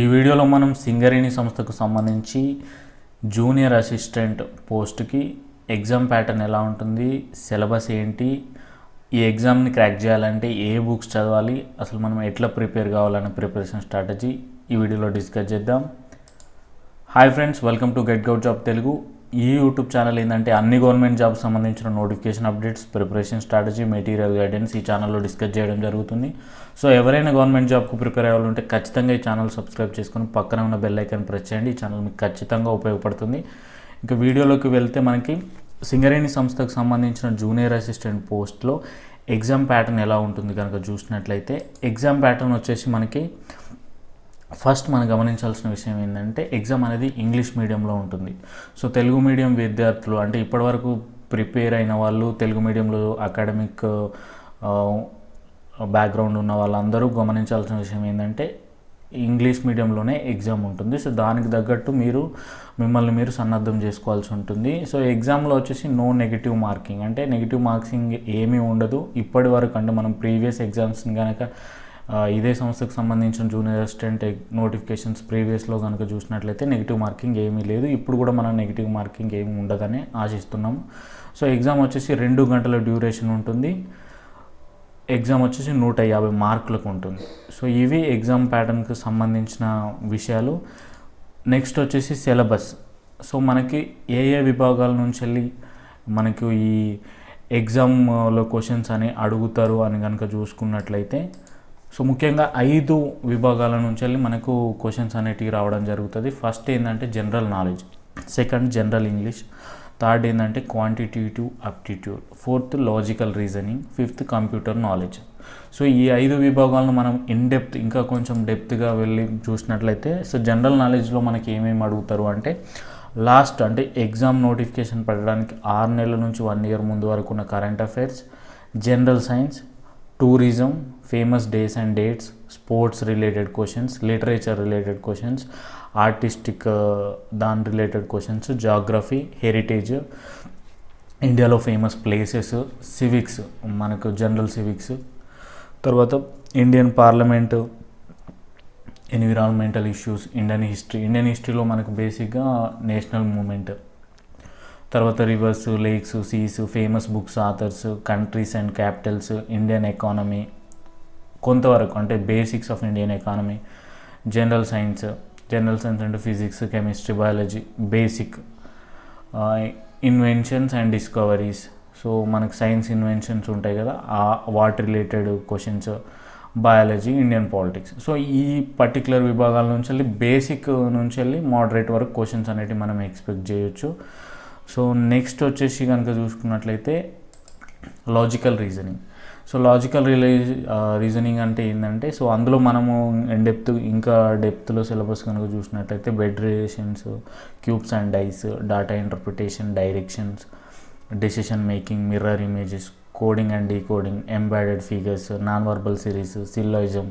ఈ వీడియోలో మనం సింగరేణి సంస్థకు సంబంధించి జూనియర్ అసిస్టెంట్ పోస్ట్కి ఎగ్జామ్ ప్యాటర్న్ ఎలా ఉంటుంది, సిలబస్ ఏంటి, ఈ ఎగ్జామ్ని క్రాక్ చేయాలంటే ఏ బుక్స్ చదవాలి, అసలు మనం ఎట్లా ప్రిపేర్ కావాలనే ప్రిపరేషన్ స్ట్రాటజీ ఈ వీడియోలో డిస్కస్ చేద్దాం. Hi friends, welcome to get govt job Telugu. ఈ యూట్యూబ్ ఛానల్ ఏంటంటే అన్ని గవర్నమెంట్ జాబ్ సంబంధించిన notification updates, preparation strategy, material guidance ఈ ఛానల్లో డిస్కస్ చేయడం జరుగుతుంది. సో ఎవరైనా గవర్నమెంట్ జాబ్కు ప్రిపేర్ అవ్వాలంటే ఖచ్చితంగా ఈ ఛానల్ సబ్స్క్రైబ్ చేసుకొని పక్కన ఉన్న బెల్ ఐకాన్ ప్రెస్ చేయండి. ఈ ఛానల్ మీకు ఖచ్చితంగా ఉపయోగపడుతుంది. ఇంకా వీడియోలోకి వెళ్తే మనకి సింగరేణి సంస్థకు సంబంధించిన జూనియర్ అసిస్టెంట్ పోస్ట్లో ఎగ్జామ్ ప్యాటర్న్ ఎలా ఉంటుంది కనుక చూసినట్లయితే, ఎగ్జామ్ ప్యాటర్న్ వచ్చేసి మనకి ఫస్ట్ మనం గమనించాల్సిన విషయం ఏంటంటే ఎగ్జామ్ అనేది ఇంగ్లీష్ మీడియంలో ఉంటుంది. సో తెలుగు మీడియం విద్యార్థులు అంటే ఇప్పటివరకు ప్రిపేర్ అయిన వాళ్ళు, తెలుగు మీడియంలో అకాడమిక్ బ్యాక్గ్రౌండ్ ఉన్న వాళ్ళందరూ గమనించాల్సిన విషయం ఏంటంటే ఇంగ్లీష్ మీడియంలోనే ఎగ్జామ్ ఉంటుంది. సో దానికి తగ్గట్టు మిమ్మల్ని మీరు సన్నద్ధం చేసుకోవాల్సి ఉంటుంది. సో ఎగ్జామ్లో వచ్చేసి నో నెగిటివ్ మార్కింగ్, అంటే నెగిటివ్ మార్కింగ్ ఏమీ ఉండదు. ఇప్పటి వరకు అంటే మనం ప్రీవియస్ ఎగ్జామ్స్ని కనుక ఇదే సంస్థకు సంబంధించిన జూనియర్ అసిస్టెంట్ నోటిఫికేషన్స్ ప్రీవియస్లో కనుక చూసినట్లయితే నెగిటివ్ మార్కింగ్ ఏమీ లేదు. ఇప్పుడు కూడా మనం నెగిటివ్ మార్కింగ్ ఏమీ ఉండదని ఆశిస్తున్నాము. సో ఎగ్జామ్ వచ్చేసి 2 గంటల డ్యూరేషన్ ఉంటుంది. ఎగ్జామ్ వచ్చేసి 150 మార్కులకు ఉంటుంది. సో ఇవి ఎగ్జామ్ ప్యాటర్న్కి సంబంధించిన విషయాలు. నెక్స్ట్ వచ్చేసి సిలబస్. సో మనకి ఏ విభాగాల నుంచి వెళ్ళి మనకు ఈ ఎగ్జామ్లో క్వశ్చన్స్ అని అడుగుతారు అని కనుక చూసుకున్నట్లయితే, సో ముఖ్యంగా 5 విభాగాల నుంచి వెళ్ళి మనకు క్వశ్చన్స్ అనేటివి రావడం జరుగుతుంది. ఫస్ట్ ఏంటంటే general knowledge, second general English, third ఏంటంటే quantitative aptitude, fourth logical reasoning, fifth computer knowledge. So ఈ 5 విభాగాలను మనం డెప్త్ ఇంకా కొంచెం డెప్త్గా వెళ్ళి చూసినట్లయితే, సో జనరల్ నాలెడ్జ్లో మనకి ఏమేమి అడుగుతారు అంటే లాస్ట్ అంటే ఎగ్జామ్ నోటిఫికేషన్ పడడానికి 6 నెలల నుంచి 1 ఇయర్ ముందు వరకు ఉన్న current affairs, general science, tourism, famous days and dates, sports related questions, literature related questions, artistic దాని రిలేటెడ్ క్వశ్చన్స్, జాగ్రఫీ, హెరిటేజ్, ఇండియాలో ఫేమస్ ప్లేసెస్, సివిక్స్ మనకు జనరల్ సివిక్స్, తర్వాత Indian parliament, environmental issues, Indian హిస్టరీలో మనకు బేసిక్గా నేషనల్ మూమెంట్, తర్వాత rivers, lakes, seas, famous books, authors, countries and capitals, Indian economy కొంతవరకు అంటే basics of Indian economy, general science అంటే physics, chemistry, biology basic, inventions and discoveries. So మనకు science inventions ఉంటాయి కదా, వాటి related questions, biology, Indian politics. So ఈ particular విభాగాల నుంచి వెళ్ళి బేసిక్ నుంచి వెళ్ళి మోడరేట్ వరకు క్వశ్చన్స్ అనేవి మనం ఎక్స్పెక్ట్ చేయొచ్చు. సో నెక్స్ట్ వచ్చేసి కనుక చూసుకున్నట్లయితే logical reasoning. So logical reasoning అంటే ఏంటంటే, సో అందులో మనము ఇంకా డెప్త్లో సిలబస్ కనుక చూసినట్లయితే blood relations, cubes and dice, data interpretation, directions, decision making, mirror images, coding and decoding, embedded figures, non verbal series, syllogism,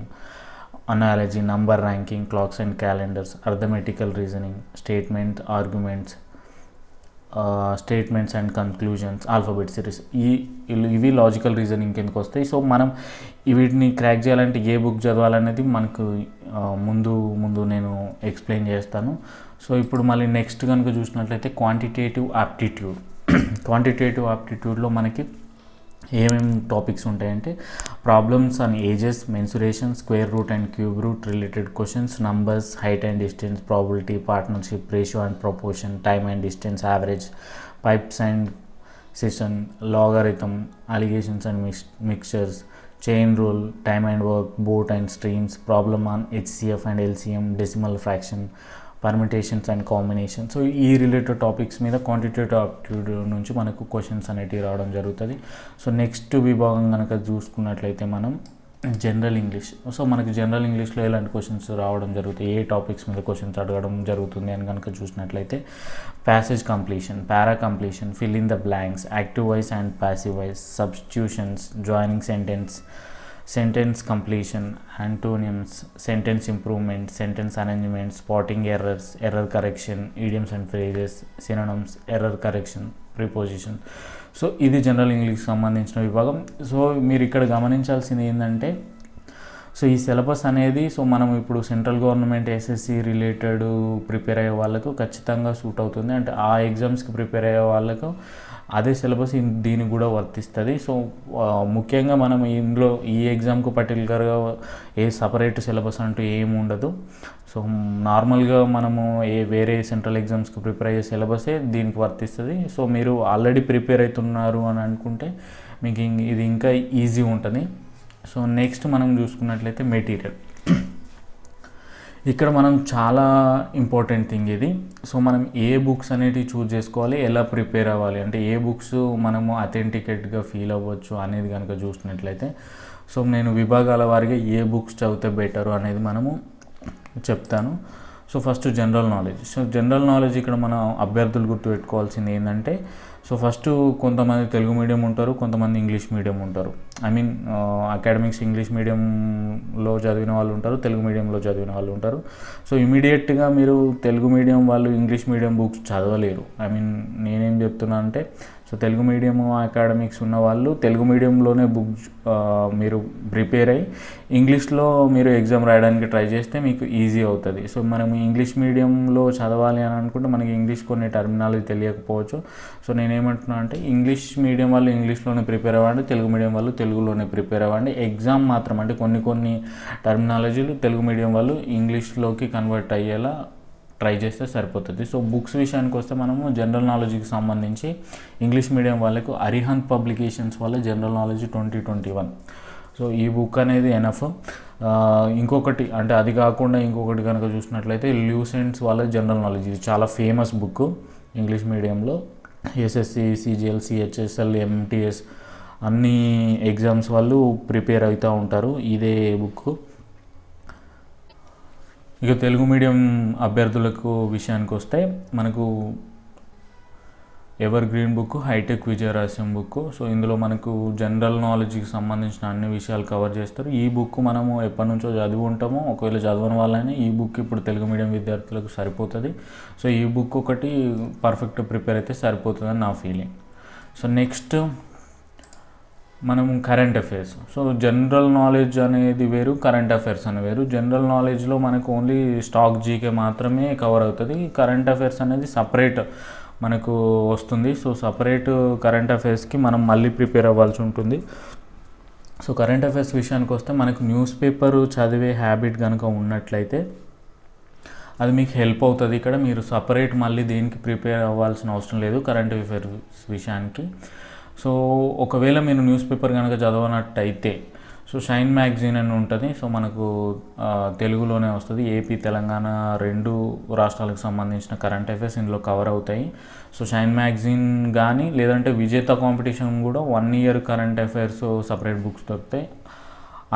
analogy, number ranking, clocks and calendars, arithmetical reasoning, statements and conclusions, alphabet series. ఇవి logical reasoning కిందకి వస్తాయి. So మనం వీటిని crack చేయాలంటే ఏ book చదవాలనేది మనకు ముందు నేను explain చేస్తాను. సో ఇప్పుడు మళ్ళీ నెక్స్ట్ కనుక చూసినట్లయితే క్వాంటిటేటివ్ ఆప్టిట్యూడ్లో మనకి ఏమేమి టాపిక్స్ ఉంటాయంటే problems on ages, mensuration, square root and cube root related questions, numbers, height and distance, probability, partnership, ratio and proportion, time and distance, average, pipes and cistern, logarithm, alligations and mixtures, chain rule, time and work, boat and streams, problem on HCF and LCM, decimal fraction, permutations and combination. So ఈ related topics మీద quantitative aptitude నుంచి మనకు questions అనేటివి రావడం జరుగుతుంది. So next విభాగం కనుక చూసుకున్నట్లయితే మనం జనరల్ ఇంగ్లీష్. సో మనకి జనరల్ ఇంగ్లీష్లో ఎలాంటి క్వశ్చన్స్ రావడం జరుగుతాయి, ఏ టాపిక్స్ మీద క్వశ్చన్స్ అడగడం జరుగుతుంది అని కనుక చూసినట్లయితే passage completion, para completion, fill in the blanks, active voice and passive voice, substitutions, joining sentence completion, antonyms, sentence improvement, sentence arrangement, spotting errors, error correction, idioms and phrases, synonyms, error correction, preposition. So ఇది general ఇంగ్లీష్కి సంబంధించిన విభాగం. So మీరు ఇక్కడ గమనించాల్సింది ఏంటంటే so ఈ syllabus అనేది so మనం ఇప్పుడు central government SSC related prepare అయ్యే వాళ్ళకు ఖచ్చితంగా సూట్ అవుతుంది. అంటే ఆ ఎగ్జామ్స్కి ప్రిపేర్ అయ్యే వాళ్ళకు అదే సిలబస్ దీనికి కూడా వర్తిస్తుంది. సో ముఖ్యంగా మనం ఇందులో ఈ ఎగ్జామ్కు పర్టికులర్గా ఏ సపరేట్ సిలబస్ అంటూ ఏమి ఉండదు. సో నార్మల్గా మనము వేరే సెంట్రల్ ఎగ్జామ్స్కి ప్రిపేర్ అయ్యే సిలబసే దీనికి వర్తిస్తుంది. సో మీరు ఆల్రెడీ ప్రిపేర్ అవుతున్నారు అని అనుకుంటే మీకు ఇది ఇంకా ఈజీ ఉంటుంది. సో నెక్స్ట్ మనం చూసుకున్నట్లయితే మెటీరియల్. ఇక్కడ మనం చాలా ఇంపార్టెంట్ థింగ్ ఇది. సో మనం ఏ బుక్స్ అనేటివి చూజ్ చేసుకోవాలి, ఎలా ప్రిపేర్ అవ్వాలి, అంటే ఏ బుక్స్ మనము అథెంటికేట్గా ఫీల్ అవ్వచ్చు అనేది కనుక చూసినట్లయితే సో నేను విభాగాల వారిగా ఏ బుక్స్ చదివితే బెటరు అనేది మనము చెప్తాను. So first general knowledge. So general knowledge ఇక్కడ మన అభ్యర్థులు గుర్తుపెట్టుకోవాల్సింది ఏంటంటే సో ఫస్ట్ కొంతమంది తెలుగు మీడియం ఉంటారు, కొంతమంది ఇంగ్లీష్ మీడియం ఉంటారు. అకాడమిక్స్ ఇంగ్లీష్ మీడియంలో చదివిన వాళ్ళు ఉంటారు, తెలుగు మీడియంలో చదివిన వాళ్ళు ఉంటారు. సో ఇమీడియట్గా మీరు తెలుగు మీడియం వాళ్ళు ఇంగ్లీష్ మీడియం బుక్స్ చదవలేరు. నేనేం చెప్తున్నా అంటే సో తెలుగు మీడియం అకాడమిక్స్ ఉన్న వాళ్ళు తెలుగు మీడియంలోనే బుక్ మీరు ప్రిపేర్ అయ్యి ఇంగ్లీష్లో మీరు ఎగ్జామ్ రాయడానికి ట్రై చేస్తే మీకు ఈజీ అవుతుంది. సో మనం ఇంగ్లీష్ మీడియంలో చదవాలి అని అనుకుంటే మనకి ఇంగ్లీష్ కొన్ని టర్మినాలజీ తెలియకపోవచ్చు. సో నేనేమంటున్నా అంటే ఇంగ్లీష్ మీడియం వాళ్ళు ఇంగ్లీష్లోనే ప్రిపేర్ అవ్వండి, తెలుగు మీడియం వాళ్ళు తెలుగులోనే ప్రిపేర్ అవ్వండి. ఎగ్జామ్ మాత్రం అంటే కొన్ని టర్మినాలజీలు తెలుగు మీడియం వాళ్ళు ఇంగ్లీష్లోకి కన్వర్ట్ అయ్యేలా ట్రై చేస్తే సరిపోతుంది. సో బుక్స్ విషయానికి వస్తే మనము జనరల్ నాలెడ్జ్కి సంబంధించి ఇంగ్లీష్ మీడియం వాళ్ళకు అరిహంత్ పబ్లికేషన్స్ వల్ల జనరల్ నాలెడ్జ్ 2021. సో ఈ బుక్ అనేది ఎనఫ్. ఇంకొకటి అంటే అది కాకుండా ఇంకొకటి కనుక చూసినట్లయితే ల్యూసెంట్స్ వాళ్ళ జనరల్ నాలెడ్జ్, ఇది చాలా ఫేమస్ బుక్ ఇంగ్లీష్ మీడియంలో. ఎస్ఎస్సి, సిజిఎల్, సిహెచ్ఎస్ఎల్, ఎంటీఎస్ అన్ని ఎగ్జామ్స్ వాళ్ళు ప్రిపేర్ అవుతూ ఉంటారు ఇదే బుక్. ఇక తెలుగు మీడియం అభ్యర్థులకు విషయానికి వస్తే మనకు evergreen book, hitech Vijayarahasyam book. So ఇందులో మనకు జనరల్ నాలెడ్జ్కి సంబంధించిన అన్ని విషయాలు కవర్ చేస్తారు. ఈ బుక్ మనము ఎప్పటి నుంచో చదివి ఉంటామో, ఒకవేళ చదవని వాళ్ళని ఈ బుక్ ఇప్పుడు తెలుగు మీడియం విద్యార్థులకు సరిపోతుంది. సో ఈ బుక్ ఒకటి పర్ఫెక్ట్ ప్రిపేర్ అయితే సరిపోతుందని నా ఫీలింగ్. సో నెక్స్ట్ మనం current affairs. So general knowledge అనేది వేరు, కరెంట్ అఫైర్స్ అని వేరు. జనరల్ నాలెడ్జ్లో మనకు ఓన్లీ స్టాక్ జీకే మాత్రమే కవర్ అవుతుంది. కరెంట్ అఫైర్స్ అనేది సపరేట్ మనకు వస్తుంది. సో సపరేట్ కరెంట్ అఫైర్స్కి మనం మళ్ళీ ప్రిపేర్ అవ్వాల్సి ఉంటుంది. సో కరెంట్ అఫైర్స్ విషయానికి వస్తే మనకు న్యూస్ పేపర్ చదివే హ్యాబిట్ కనుక ఉన్నట్లయితే అది మీకు హెల్ప్ అవుతుంది. ఇక్కడ మీరు సపరేట్ మళ్ళీ దీనికి ప్రిపేర్ అవ్వాల్సిన అవసరం లేదు కరెంట్ అఫైర్స్ విషయానికి. సో ఒకవేళ మీరు న్యూస్ పేపర్ కనుక చదవనట్టయితే సో షైన్ మ్యాగజైన్ అని ఉంటుంది. సో మనకు తెలుగులోనే వస్తుంది. ఏపీ, తెలంగాణ 2 రాష్ట్రాలకు సంబంధించిన కరెంట్ అఫైర్స్ ఇందులో కవర్ అవుతాయి. సో షైన్ మ్యాగజైన్ కానీ లేదంటే విజేత కాంపిటీషన్ కూడా 1 year current affairs separate books దొరుకుతాయి.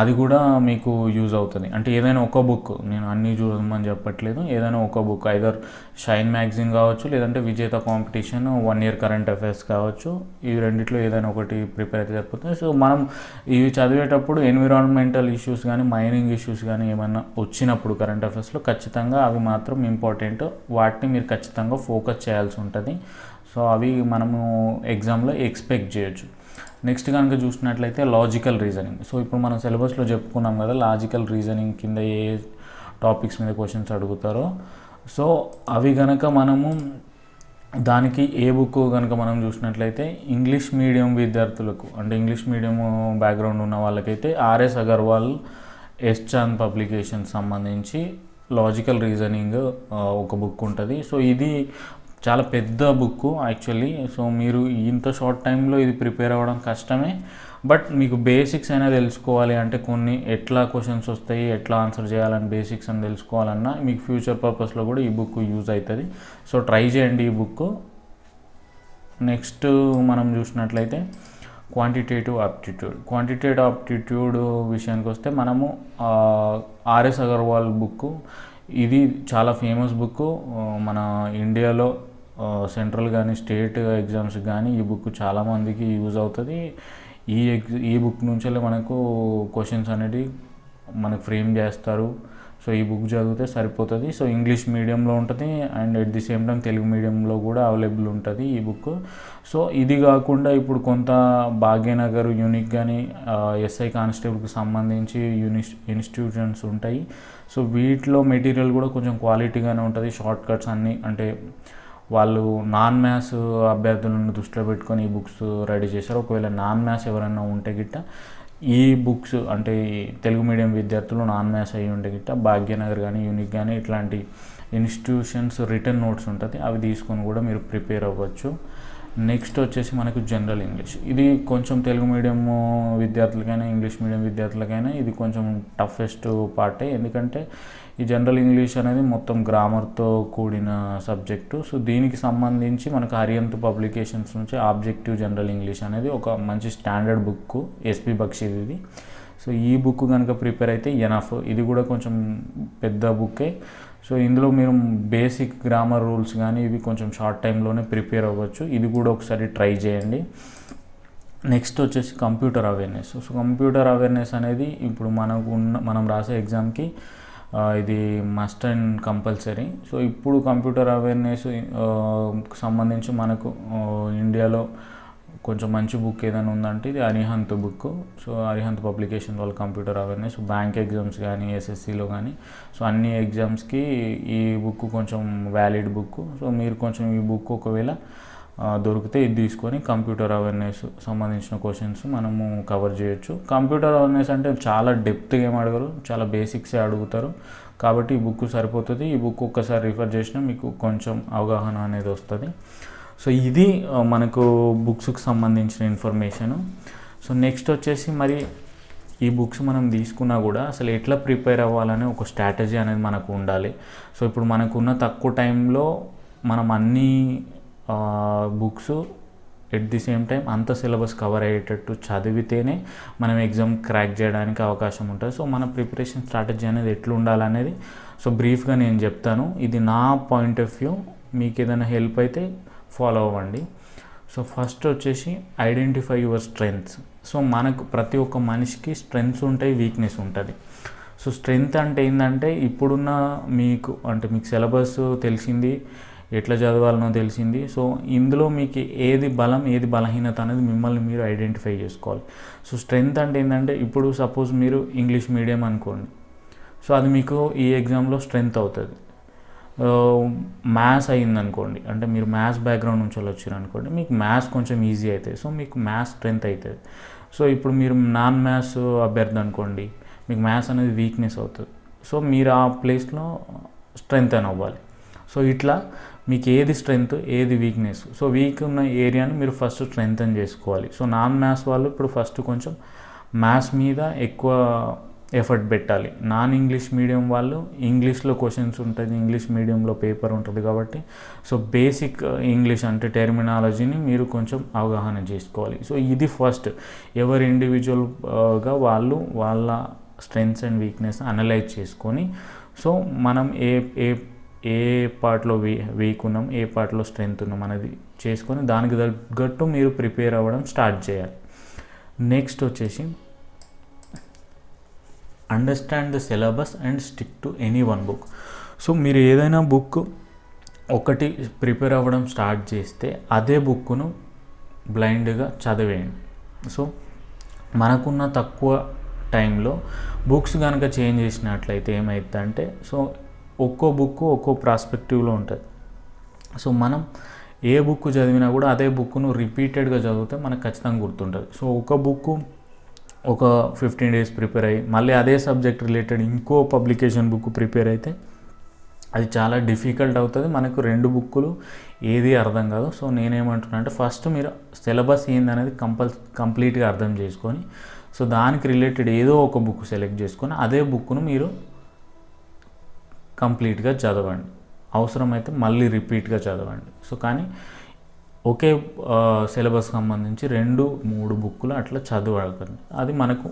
అది కూడా మీకు యూజ్ అవుతుంది. అంటే ఏదైనా ఒక బుక్, నేను అన్నీ చూడమని చెప్పట్లేదు, ఏదైనా ఒక బుక్ ఐదర్ షైన్ మ్యాగజైన్ కావచ్చు లేదంటే విజేత కాంపిటీషన్ 1 ఇయర్ కరెంట్ అఫైర్స్ కావచ్చు. ఈ రెండిట్లో ఏదైనా ఒకటి ప్రిపేర్ అయితే సరిపోతుంది. సో మనం ఇవి చదివేటప్పుడు ఎన్విరాన్మెంటల్ ఇష్యూస్ కానీ మైనింగ్ ఇష్యూస్ కానీ ఏమైనా వచ్చినప్పుడు కరెంట్ అఫైర్స్లో ఖచ్చితంగా అవి మాత్రం ఇంపార్టెంట్. వాటిని మీరు ఖచ్చితంగా ఫోకస్ చేయాల్సి ఉంటుంది. సో అవి మనము ఎగ్జామ్లో ఎక్స్పెక్ట్ చేయొచ్చు. నెక్స్ట్ కనుక చూసినట్లయితే లాజికల్ రీజనింగ్. సో ఇప్పుడు మనం సిలబస్లో చెప్పుకున్నాం కదా లాజికల్ రీజనింగ్ కింద ఏ టాపిక్స్ మీద క్వశ్చన్స్ అడుగుతారో. సో అవి కనుక మనము దానికి ఏ బుక్ కనుక మనం చూసినట్లయితే ఇంగ్లీష్ మీడియం విద్యార్థులకు అంటే ఇంగ్లీష్ మీడియం బ్యాక్గ్రౌండ్ ఉన్న వాళ్ళకైతే RS Agarwal, S Chand publication సంబంధించి లాజికల్ రీజనింగ్ ఒక బుక్ ఉంటుంది. సో ఇది చాలా పెద్ద బుక్ యాక్చువల్లీ. సో మీరు ఇంత షార్ట్ టైంలో ఇది ప్రిపేర్ అవ్వడం కష్టమే. బట్ మీకు బేసిక్స్ అయినా తెలుసుకోవాలి అంటే కొన్ని ఎట్లా క్వశ్చన్స్ వస్తాయి, ఎట్లా ఆన్సర్ చేయాలని బేసిక్స్ అని తెలుసుకోవాలన్నా మీకు ఫ్యూచర్ పర్పస్లో కూడా ఈ బుక్ యూజ్ అవుతుంది. సో ట్రై చేయండి ఈ బుక్. నెక్స్ట్ మనం చూసినట్లయితే క్వాంటిటేటివ్ ఆప్టిట్యూడ్ విషయానికి వస్తే మనము ఆర్ఎస్ అగర్వాల్ బుక్, ఇది చాలా ఫేమస్ బుక్. మన ఇండియాలో సెంట్రల్ కానీ స్టేట్ ఎగ్జామ్స్ కానీ ఈ బుక్ చాలామందికి యూజ్ అవుతుంది. ఈ బుక్ నుంచే మనకు క్వశ్చన్స్ అనేవి మనకు ఫ్రేమ్ చేస్తారు. సో ఈ బుక్ చదివితే సరిపోతుంది. సో ఇంగ్లీష్ మీడియంలో ఉంటుంది and at the same time Telugu మీడియంలో కూడా అవైలబుల్ ఉంటుంది ఈ బుక్. సో ఇది కాకుండా ఇప్పుడు కొంత భాగ్యనగర్ యూనిక్ కానీ ఎస్ఐ కానిస్టేబుల్కి సంబంధించి ఇన్స్టిట్యూషన్స్ ఉంటాయి. సో వీటిలో మెటీరియల్ కూడా కొంచెం క్వాలిటీగానే ఉంటుంది. షార్ట్ కట్స్ అన్నీ అంటే వాళ్ళు నాన్ మ్యాథ్స్ అభ్యర్థులను దృష్టిలో పెట్టుకొని ఈ బుక్స్ రెడీ చేశారు. ఒకవేళ నాన్ మ్యాథ్స్ ఎవరైనా ఉంటే గిట్ట ఈ బుక్స్ అంటే తెలుగు మీడియం విద్యార్థులు నాన్ మ్యాథ్స్ అయ్యి ఉంటే గిట్ట భాగ్యనగర్ కానీ యూనిక్ కానీ ఇట్లాంటి ఇన్స్టిట్యూషన్స్ రిటర్న్ నోట్స్ ఉంటుంది, అవి తీసుకొని కూడా మీరు ప్రిపేర్ అవ్వచ్చు. నెక్స్ట్ వచ్చేసి మనకు జనరల్ ఇంగ్లీష్. ఇది కొంచెం తెలుగు మీడియం విద్యార్థులకైనా ఇంగ్లీష్ మీడియం విద్యార్థులకైనా ఇది కొంచెం టఫెస్ట్ పార్టే. ఎందుకంటే ఈ జనరల్ ఇంగ్లీష్ అనేది మొత్తం గ్రామర్తో కూడిన సబ్జెక్టు. సో దీనికి సంబంధించి మనకు అరిహంత్ పబ్లికేషన్స్ నుంచి ఆబ్జెక్టివ్ జనరల్ ఇంగ్లీష్ అనేది ఒక మంచి స్టాండర్డ్ బుక్, ఎస్పి బక్షిది ఇది. సో ఈ బుక్ కనుక ప్రిపేర్ అయితే ఎనఫ్. ఇది కూడా కొంచెం పెద్ద బుక్కే. సో ఇందులో మీరు బేసిక్ గ్రామర్ రూల్స్ కానీ ఇవి కొంచెం షార్ట్ టైంలోనే ప్రిపేర్ అవ్వచ్చు. ఇది కూడా ఒకసారి ట్రై చేయండి. నెక్స్ట్ వచ్చేసి computer awareness. So computer awareness అనేది ఇప్పుడు మనం రాసే ఎగ్జామ్కి ఇది మస్ట్ అండ్ కంపల్సరీ. సో ఇప్పుడు కంప్యూటర్ అవేర్నెస్ సంబంధించి మనకు ఇండియాలో కొంచెం మంచి బుక్ ఏదైనా ఉందంటే ఇది Arihant book. So Arihant publication వాళ్ళ కంప్యూటర్ అవేర్నెస్ బ్యాంక్ ఎగ్జామ్స్ కానీ ఎస్ఎస్సిలో కానీ సో అన్ని ఎగ్జామ్స్కి ఈ బుక్ కొంచెం వ్యాలిడ్ బుక్. సో మీరు కొంచెం ఈ బుక్ ఒకవేళ దొరికితే ఇది తీసుకొని కంప్యూటర్ అవేర్నెస్ సంబంధించిన క్వశ్చన్స్ మనము కవర్ చేయొచ్చు. కంప్యూటర్ అవేర్నెస్ అంటే చాలా డెప్త్గా ఏం అడగరు, చాలా బేసిక్సే అడుగుతారు. కాబట్టి ఈ బుక్ సరిపోతుంది. ఈ బుక్ ఒక్కసారి రిఫర్ చేసినా మీకు కొంచెం అవగాహన అనేది వస్తుంది. సో ఇది మనకు బుక్స్కి సంబంధించిన ఇన్ఫర్మేషను. సో నెక్స్ట్ వచ్చేసి మరి ఈ బుక్స్ మనం తీసుకున్నా కూడా అసలు ఎట్లా ప్రిపేర్ అవ్వాలనే ఒక స్ట్రాటజీ అనేది మనకు ఉండాలి. సో ఇప్పుడు మనకున్న తక్కువ టైంలో మనం అన్నీ books at the same time అంత సిలబస్ కవర్ అయ్యేటట్టు చదివితేనే మనం ఎగ్జామ్ క్రాక్ చేయడానికి అవకాశం ఉంటుంది. సో మన ప్రిపరేషన్ స్ట్రాటజీ అనేది ఎట్లా ఉండాలనేది సో బ్రీఫ్గా నేను చెప్తాను. ఇది నా పాయింట్ ఆఫ్ వ్యూ. మీకు ఏదైనా హెల్ప్ అయితే ఫాలో అవ్వండి. సో ఫస్ట్ వచ్చేసి ఐడెంటిఫై యువర్ స్ట్రెంగ్త్స్. సో మనకు ప్రతి ఒక్క మనిషికి స్ట్రెంగ్త్స్ ఉంటాయి, వీక్నెస్ ఉంటుంది. సో స్ట్రెంగ్త్ అంటే ఏంటంటే ఇప్పుడున్న మీకు సిలబస్ తెలిసింది, ఎట్లా చదవాలనో తెలిసింది. సో ఇందులో మీకు ఏది బలం ఏది బలహీనత అనేది మిమ్మల్ని మీరు ఐడెంటిఫై చేసుకోవాలి. సో స్ట్రెంగ్త్ అంటే ఏంటంటే ఇప్పుడు సపోజ్ మీరు ఇంగ్లీష్ మీడియం అనుకోండి, సో అది మీకు ఈ ఎగ్జామ్లో స్ట్రెంగ్త్ అవుతుంది. మ్యాథ్స్ అయిందనుకోండి, అంటే మీరు మ్యాథ్స్ బ్యాక్గ్రౌండ్ నుంచి వచ్చారు అనుకోండి, మీకు మ్యాథ్స్ కొంచెం ఈజీ అవుతుంది. సో మీకు మ్యాథ్స్ స్ట్రెంగ్త్ అవుతుంది. సో ఇప్పుడు మీరు నాన్ మ్యాథ్స్ అభ్యర్థి అనుకోండి, మీకు మ్యాథ్స్ అనేది వీక్నెస్ అవుతుంది. సో మీరు ఆ ప్లేస్లో స్ట్రెంగ్త్ అని అవ్వాలి. సో ఇట్లా మీకు ఏది స్ట్రెంగ్త్ ఏది వీక్నెస్, సో వీక్ ఉన్న ఏరియాని మీరు ఫస్ట్ స్ట్రెంగ్తన్ చేసుకోవాలి. సో నాన్ మ్యాథ్స్ వాళ్ళు ఇప్పుడు ఫస్ట్ కొంచెం మ్యాథ్స్ మీద ఎక్కువ ఎఫర్ట్ పెట్టాలి. నాన్ ఇంగ్లీష్ మీడియం వాళ్ళు ఇంగ్లీష్లో క్వశ్చన్స్ ఉంటుంది, ఇంగ్లీష్ మీడియంలో పేపర్ ఉంటుంది. కాబట్టి సో బేసిక్ ఇంగ్లీష్ అంటే టెర్మినాలజీని మీరు కొంచెం అవగాహన చేసుకోవాలి. సో ఇది ఫస్ట్ ఎవరి ఇండివిజువల్గా వాళ్ళు వాళ్ళ స్ట్రెంగ్త్స్ అండ్ వీక్నెస్ అనలైజ్ చేసుకొని సో మనం ఏ పార్ట్లో వీక్ ఉన్నాం, ఏ పార్ట్లో స్ట్రెంగ్త్ ఉన్నాం అనేది చేసుకొని దానికి తగ్గట్టు మీరు ప్రిపేర్ అవ్వడం స్టార్ట్ చేయాలి. నెక్స్ట్ వచ్చేసి understand the syllabus and stick to any one book. So మీరు ఏదైనా బుక్ ఒకటి ప్రిపేర్ అవ్వడం స్టార్ట్ చేస్తే అదే బుక్ను బ్లైండ్గా చదివేయండి. సో మనకున్న తక్కువ టైంలో బుక్స్ కనుక చేంజ్ చేసినట్లయితే ఏమవుతుందంటే సో ఒక్కో బుక్ ఒక్కో ప్రాస్పెక్టివ్లో ఉంటుంది. సో మనం ఏ బుక్ చదివినా కూడా అదే బుక్ను రిపీటెడ్గా చదివితే మనకు ఖచ్చితంగా గుర్తుంటుంది. సో ఒక బుక్ ఒక 15 days ప్రిపేర్ అయ్యి మళ్ళీ అదే సబ్జెక్ట్ రిలేటెడ్ ఇంకో పబ్లికేషన్ బుక్ ప్రిపేర్ అయితే అది చాలా డిఫికల్ట్ అవుతుంది. మనకు రెండు బుక్కులు ఏది అర్థం కాదు. సో నేనేమంటున్నా అంటే ఫస్ట్ మీరు సిలబస్ ఏందనేది కంప్లీట్గా అర్థం చేసుకొని సో దానికి రిలేటెడ్ ఏదో ఒక బుక్ సెలెక్ట్ చేసుకొని అదే బుక్ను మీరు కంప్లీట్గా చదవండి. అవసరమైతే మళ్ళీ రిపీట్గా చదవండి. సో కానీ ఒకే సిలబస్ సంబంధించి 2-3 బుక్కులు అట్లా చదవకండి, అది మనకు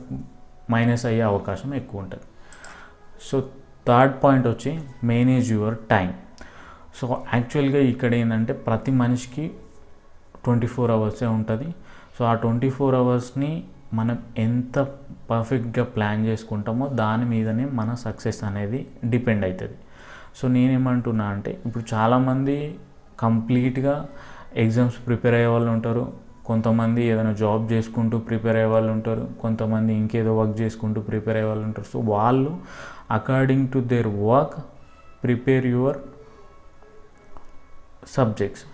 మైనస్ అయ్యే అవకాశం ఎక్కువ ఉంటుంది. సో థర్డ్ పాయింట్ వచ్చి మేనేజ్ యువర్ టైం. సో యాక్చువల్గా ఇక్కడ ఏంటంటే ప్రతి మనిషికి 24 hours ఉంటుంది. సో ఆ 24 hours మనం ఎంత పర్ఫెక్ట్గా ప్లాన్ చేసుకుంటామో దాని మీదనే మన సక్సెస్ అనేది డిపెండ్ అవుతుంది. సో నేనేమంటున్నా అంటే ఇప్పుడు చాలామంది కంప్లీట్గా ఎగ్జామ్స్ ప్రిపేర్ అయ్యే వాళ్ళు ఉంటారు, కొంతమంది ఏదైనా జాబ్ చేసుకుంటూ ప్రిపేర్ అయ్యే వాళ్ళు ఉంటారు, కొంతమంది ఇంకేదో వర్క్ చేసుకుంటూ ప్రిపేర్ అయ్యే వాళ్ళు ఉంటారు. సో వాళ్ళు according to their work prepare your subjects.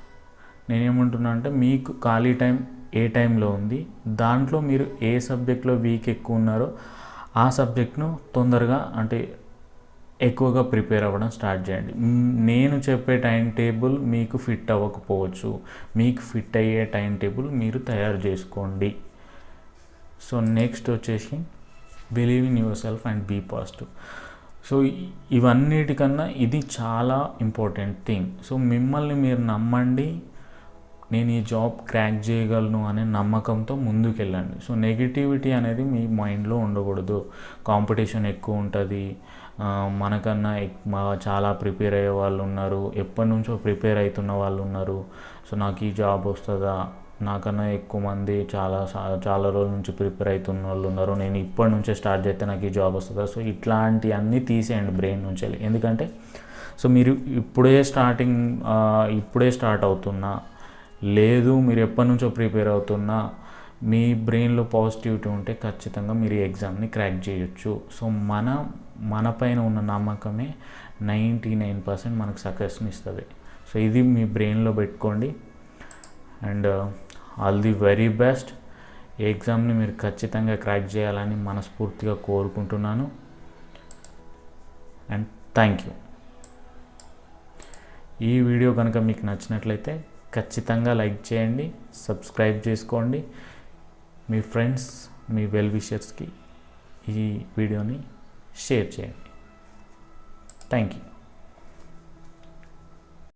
నేనేమంటున్నా అంటే మీకు ఖాళీ టైం ఏ టైంలో ఉంది, దాంట్లో మీరు ఏ సబ్జెక్ట్లో వీక్ ఎక్కువ ఉన్నారో ఆ సబ్జెక్ట్ను తొందరగా అంటే ఎక్కువగా ప్రిపేర్ అవ్వడం స్టార్ట్ చేయండి. నేను చెప్పే టైం టేబుల్ మీకు ఫిట్ అవ్వకపోవచ్చు, మీకు ఫిట్ అయ్యే టైం టేబుల్ మీరు తయారు చేసుకోండి. సో నెక్స్ట్ వచ్చేసి believe in yourself and be positive. So ఇవన్నిటికన్నా ఇది చాలా ఇంపార్టెంట్ థింగ్. సో మిమ్మల్ని మీరు నమ్మండి, నేను ఈ జాబ్ క్రాక్ చేయగలను అనే నమ్మకంతో ముందుకెళ్ళండి. సో నెగిటివిటీ అనేది మీ మైండ్లో ఉండకూడదు. కాంపిటీషన్ ఎక్కువ ఉంటుంది, మనకన్నా చాలా ప్రిపేర్ అయ్యే వాళ్ళు ఉన్నారు, ఎప్పటి నుంచో ప్రిపేర్ అవుతున్న వాళ్ళు ఉన్నారు, సో నాకు ఈ జాబ్ వస్తుందా, నాకన్నా ఎక్కువ మంది చాలా రోజుల నుంచి ప్రిపేర్ అవుతున్న వాళ్ళు ఉన్నారు, నేను ఇప్పటి నుంచే స్టార్ట్ చేస్తే నాకు ఈ జాబ్ వస్తుందా. సో ఇట్లాంటివన్నీ తీసేయండి బ్రెయిన్ నుంచి వెళ్ళి. ఎందుకంటే సో మీరు ఇప్పుడే స్టార్ట్ అవుతున్నా లేదు, మీరు ఎప్పటి నుంచో ప్రిపేర్ అవుతున్నా, మీ బ్రెయిన్లో పాజిటివిటీ ఉంటే ఖచ్చితంగా మీరు ఈ ఎగ్జామ్ని క్రాక్ చేయొచ్చు. సో మన పైన ఉన్న నమ్మకమే 99% మనకు సక్సెస్ని ఇస్తుంది. సో ఇది మీ బ్రెయిన్లో పెట్టుకోండి. And all the very best. ఈ ఎగ్జామ్ని మీరు ఖచ్చితంగా క్రాక్ చేయాలని మనస్ఫూర్తిగా కోరుకుంటున్నాను. And thank you. ఈ వీడియో కనుక మీకు నచ్చినట్లయితే ఖచ్చితంగా లైక్ చేయండి, సబ్స్క్రైబ్ చేసుకోండి, మీ ఫ్రెండ్స్, మీ వెల్ విషర్స్కి ఈ వీడియోని షేర్ చేయండి. Thank you.